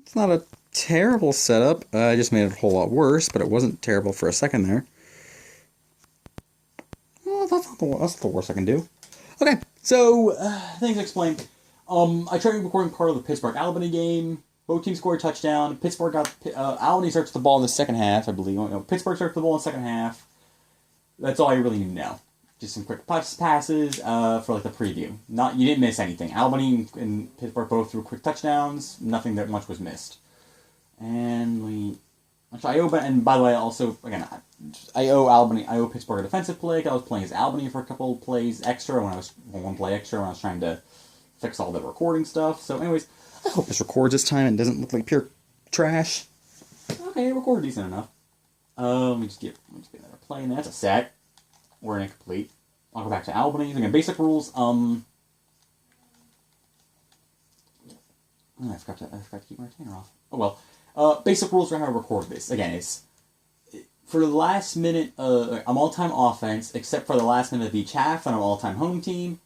It's not a terrible setup. I just made it a whole lot worse, but it wasn't terrible for a second there. Well, that's not the worst I can do. Okay, so things explained. I tried recording part of the Pittsburgh Albany game. Both teams scored a touchdown. Pittsburgh got Albany starts the ball in the second half, I believe. No, Pittsburgh starts the ball in the second half. That's all I really need to know. Just some quick passes for like the preview. You didn't miss anything. Albany and Pittsburgh both threw quick touchdowns. Nothing that much was missed. And and by the way, also again, I owe Pittsburgh a defensive play. I was playing as Albany for a couple plays extra one play extra when I was trying to fix all the recording stuff. So, anyways, I hope this records this time and doesn't look like pure trash. Okay, it recorded decent enough. Let me just get another play, and that's a sack. We're incomplete. I'll go back to Albany. Again, basic rules. I forgot to keep my retainer off. Oh well. Basic rules for how to record this. Again, it's for the last minute. I'm all-time offense, except for the last minute of each half, and I'm all-time home team,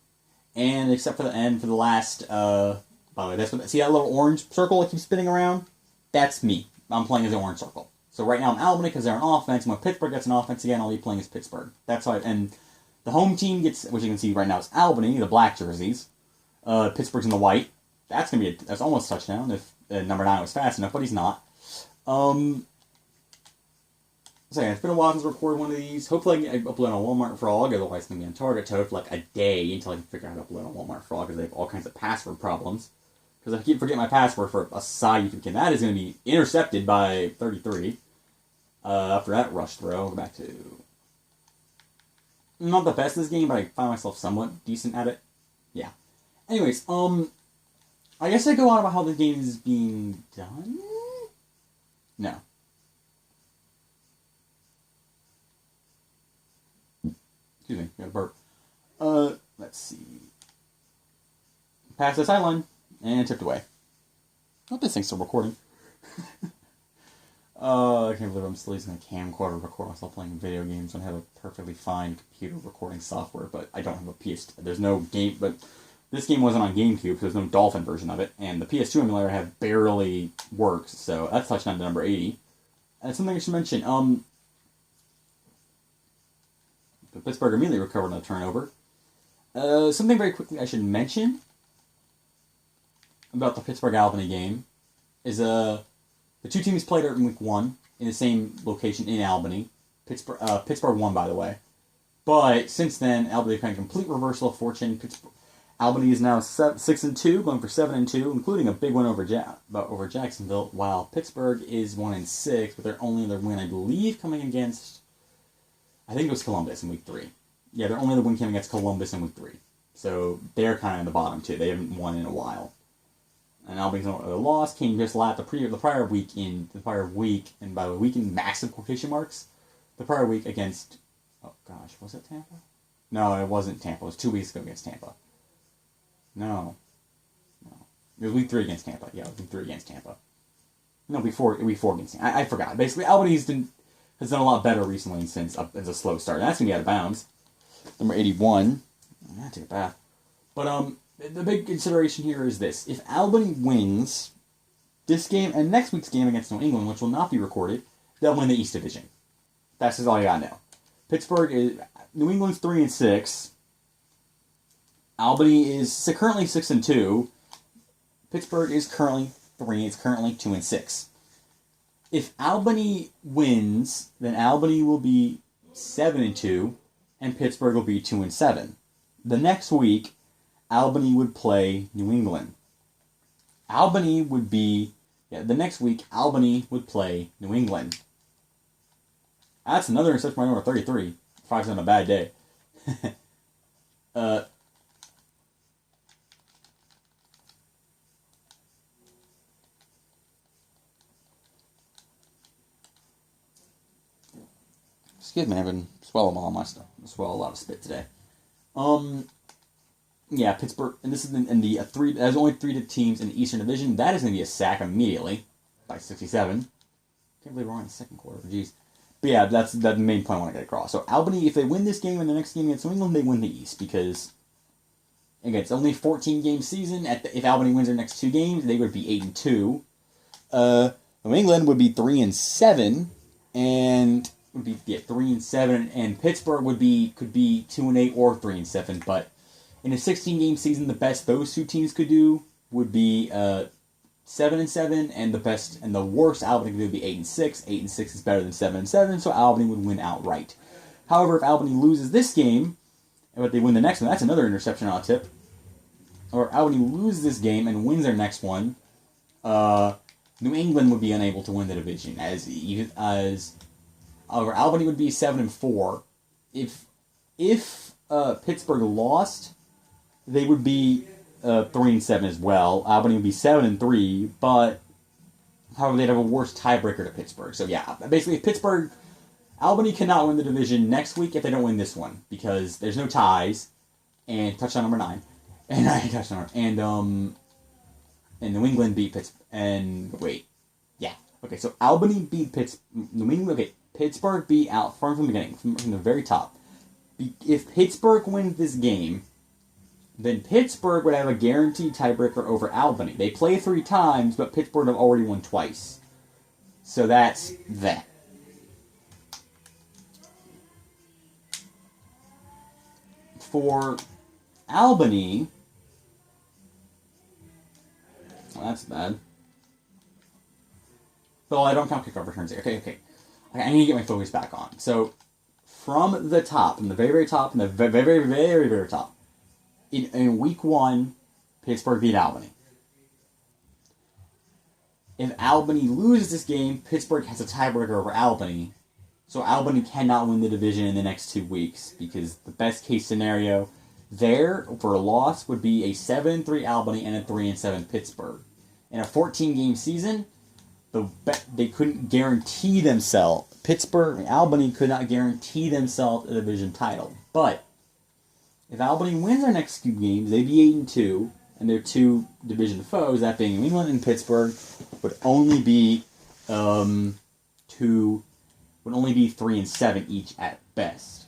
and except for the end for the last. By the way, see that little orange circle that keeps spinning around? That's me. I'm playing as an orange circle. So right now I'm Albany because they're an offense, and when Pittsburgh gets an offense again, I'll be playing as Pittsburgh. That's why. And the home team gets, which you can see right now, is Albany, the black jerseys. Pittsburgh's in the white. That's that's almost a touchdown if number 9 was fast enough, but he's not. So yeah, it's been a while since I recorded one of these. Hopefully I can upload on Walmart Frog, otherwise it's going to be on Target Toad for like a day until I can figure out how to upload on Walmart Frog, because they have all kinds of password problems. Because I keep forgetting my password for a side YouTube can. That is going to be intercepted by 33. After that rush throw, I'll go back to... Not the best in this game, but I find myself somewhat decent at it. Yeah. Anyways, I guess I go on about how the game is being done? No. Excuse me, got a burp. Let's see. Pass the sideline, and tipped away. I hope this thing's still recording. I can't believe I'm still using a camcorder to record myself playing video games when I have a perfectly fine computer recording software, but I don't have a PS. There's no game, but this game wasn't on GameCube, so there's no Dolphin version of it, and the PS2 emulator had barely works, so that's touchdown to number 80. And something I should mention, the Pittsburgh immediately recovered on a turnover. Something very quickly I should mention about the Pittsburgh-Albany game is, the two teams played in Week 1 in the same location in Albany. Pittsburgh won, by the way. But since then, Albany had a complete reversal of fortune. Albany is now 6-2, going for 7-2, including a big win over Jacksonville, while Pittsburgh is 1-6, with their only other win, I believe, coming against... I think it was Columbus in Week 3. Yeah, their only other win came against Columbus in Week 3. So they're kind of in the bottom, too. They haven't won in a while. And Albany's loss came just the prior week, and by the week in massive quotation marks, the prior week against, oh gosh, was it Tampa? No, it wasn't Tampa. It was 2 weeks ago against Tampa. No. It was Week 3 against Tampa. Yeah, it was Week 3 against Tampa. No, Week 4 against Tampa. I forgot. Basically, Albany has done a lot better recently since it's a slow start. And that's going to be out of bounds. Number 81. I'm going to take a bath. But, the big consideration here is this. If Albany wins this game and next week's game against New England, which will not be recorded, they'll win the East Division. That's just all you gotta know. New England's 3-6. Albany is currently 6-2. Pittsburgh is currently 2-6. If Albany wins, then Albany will be 7-2, and Pittsburgh will be 2-7. The next week, Albany would play New England. The next week, Albany would play New England. That's another interception by number 33. If I was on a bad day. Excuse me, I've been swallowing all my stuff. I swallow a lot of spit today. Yeah, Pittsburgh, and this is in the three. There's only 3 teams in the Eastern Division. That is going to be a sack immediately by 67. Can't believe we're on the second quarter. Jeez. But yeah, that's the main point I want to get across. So Albany, if they win this game and the next game against New England, they win the East, because again, it's only a 14-game season. If Albany wins their next 2 games, they would be 8-2. New England would be 3-7, and would be 3-7, and Pittsburgh could be 2-8 or 3-7. But in a 16-game season, the best those two teams could do would be 7-7, and the worst Albany could do would be 8-6. 8-6 is better than 7-7, so Albany would win outright. However, if Albany loses this game, but they win the next one, that's another interception on a tip. Or Albany loses this game and wins their next one, New England would be unable to win the division, as Albany would be 7-4. If Pittsburgh lost, they would be 3-7 as well. Albany would be 7-3, but however they'd have a worse tiebreaker to Pittsburgh. So yeah, basically, if Albany cannot win the division next week if they don't win this one, because there's no ties. And touchdown number 9, and New England beat Pittsburgh. So Albany beat New England. Okay, Pittsburgh beat out from the beginning, from the very top. If Pittsburgh wins this game, then Pittsburgh would have a guaranteed tiebreaker over Albany. They play 3 times, but Pittsburgh have already won twice. So that's that. For Albany, well, that's bad. But I don't count kickoff returns here. Okay. I need to get my focus back on. So, from the top, from the very, very top, from the very, very, very, very top, in week 1, Pittsburgh beat Albany. If Albany loses this game, Pittsburgh has a tiebreaker over Albany. So Albany cannot win the division in the next 2 weeks, because the best case scenario there for a loss would be a 7-3 Albany and a 3-7 Pittsburgh. In a 14-game season, they couldn't guarantee themselves. Albany could not guarantee themselves a division title. But if Albany wins their next 2 games, they'd be 8-2, and their 2 division foes, that being New England and Pittsburgh, would only be 3-7 each at best.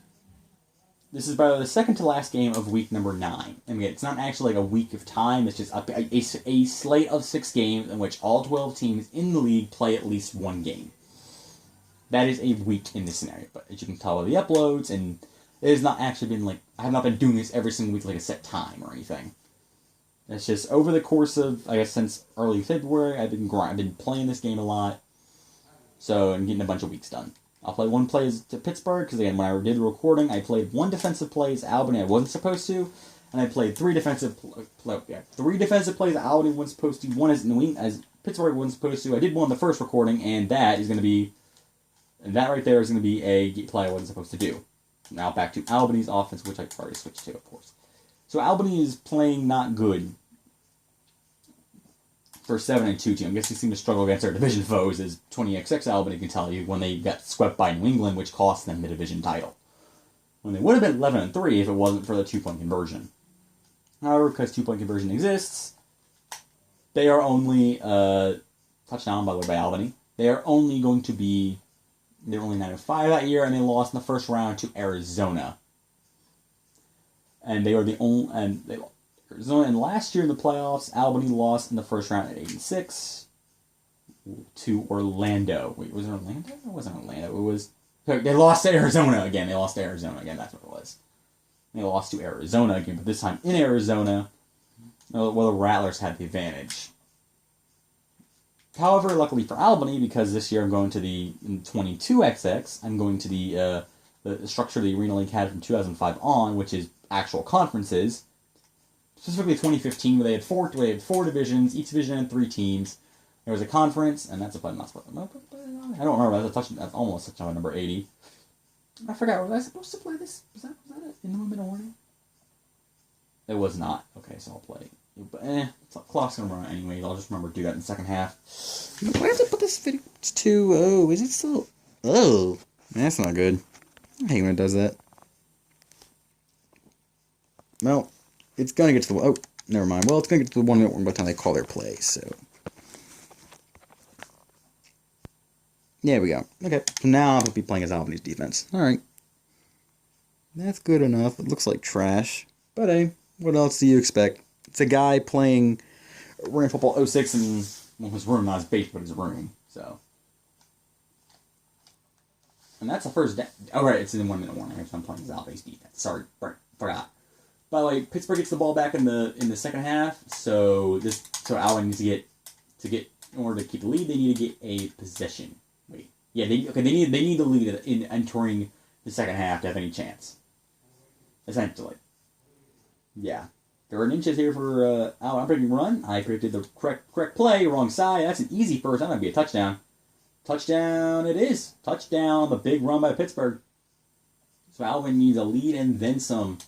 This is, by the way, the second to last game of week number 9. And again, it's not actually like a week of time. It's just a slate of 6 games in which all 12 teams in the league play at least 1 game. That is a week in this scenario. But as you can tell by the uploads, and it has not actually been I have not been doing this every single week like a set time or anything. It's just over the course of, I guess, since early February, I've been playing this game a lot. So I'm getting a bunch of weeks done. I'll play 1 play to Pittsburgh, because again, when I did the recording, I played 1 defensive play as Albany I wasn't supposed to, and I played 3 defensive plays Albany wasn't supposed to, 1 as Pittsburgh wasn't supposed to. I did 1 the first recording, and that right there is going to be a play I wasn't supposed to do. Now back to Albany's offense, which I've already switched to, of course. So Albany is playing not good for a 7-2 team. I guess they seem to struggle against their division foes, as 20XX Albany can tell you, when they got swept by New England, which cost them the division title. When they would have been 11-3 if it wasn't for the 2-point conversion. However, because 2-point conversion exists, they are only touchdown, by the way, by Albany. They're only 9-5 that year, and they lost in the first round to Arizona. And they are the only Arizona, and last year in the playoffs, Albany lost in the first round at 8-6 to Orlando. Wait, was it Orlando? It wasn't Orlando. They lost to Arizona again. That's what it was. They lost to Arizona again, but this time in Arizona, the Rattlers had the advantage. However, luckily for Albany, because this year I'm going to the 22XX, I'm going to the structure the Arena League had from 2005 on, which is actual conferences. Specifically 2015, where they had four divisions. Each division had 3 teams. There was a conference, and that's a button. I don't remember. That's almost touchdown number 80. I forgot. Was I supposed to play this? Was that it? In the moment of warning? It was not. Okay, so I'll play. But the clock's gonna run anyway. I'll just remember to do that in the second half. Do I have to put this video? It's too. Oh, is it still? Oh, that's not good. I hate when it does that. Well, it's gonna get to the. Oh, never mind. Well, it's gonna get to the 1 minute by the time they call their play. So. There we go. Okay, so now I'll be playing as Albany's defense. Alright. That's good enough. It looks like trash. But hey, what else do you expect? It's a guy playing Arena Football 06 and Well, his room, not his base, but his room. So. And that's the first down. Oh, right, it's in 1 minute warning. I'm playing his out-base defense. Sorry, forgot. By the way, Pittsburgh gets the ball back in the second half, so Albany needs to get in order to keep the lead, they need to get a possession. Wait. Yeah, they need the lead in entering the second half to have any chance. Essentially. Yeah. There are inches here for I'm predicting run. I predicted the correct play, wrong side. That's an easy first. That might be a touchdown. Touchdown it is. Touchdown, the big run by Pittsburgh. So Albany needs a lead and then some.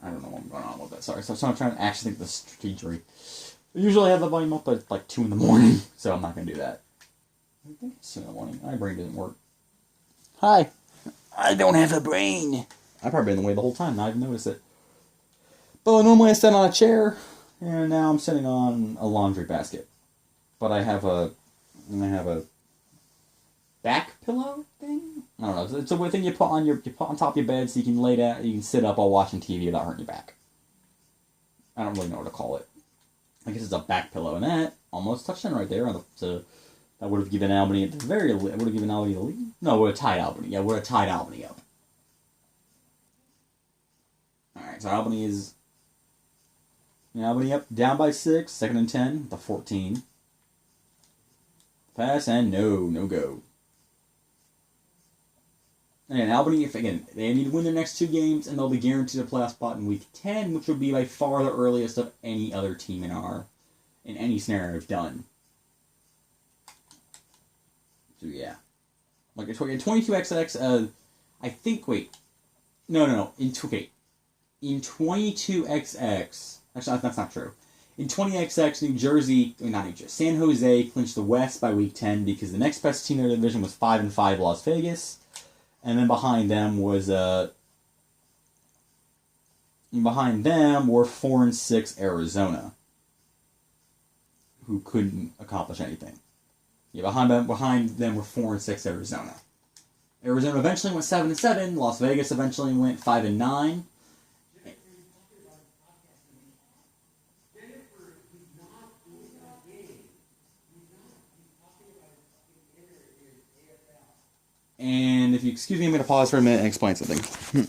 I don't know what I'm going on with that. Sorry. So I'm trying to actually think of the strategy. I usually have the volume up at like 2 in the morning, so I'm not going to do that. I think it's 2 in the morning. My brain doesn't work. Hi. I don't have a brain. I've probably been in the way the whole time, not even noticed it. But normally I sit on a chair, and now I'm sitting on a laundry basket. But I have a back pillow thing. I don't know. It's a weird thing you put on top of your bed so you can lay down, you can sit up while watching TV without hurting your back. I don't really know what to call it. I guess it's a back pillow, and that almost touchdown right there. So that would have given Albany at the very. It would have given Albany the lead. No, it would have tied Albany. Yeah, it would have tied Albany up. All right, so Albany up, down by 6, 2nd and 10, the 14. Pass and no go. And Albany, they need to win their next 2 games, and they'll be guaranteed a playoff spot in Week 10, which would be by far the earliest of any other team in any scenario I've done. So yeah, like in 22XX, I think. Wait, no. In 22XX, actually that's not true. In 20XX, San Jose clinched the West by Week 10 because the next best team in their division was 5-5 Las Vegas. And then behind them were 4-6 Arizona, who couldn't accomplish anything. Yeah, behind them were 4-6 Arizona. Arizona eventually went 7-7. Las Vegas eventually went 5-9. And if you excuse me, I'm going to pause for a minute and explain something.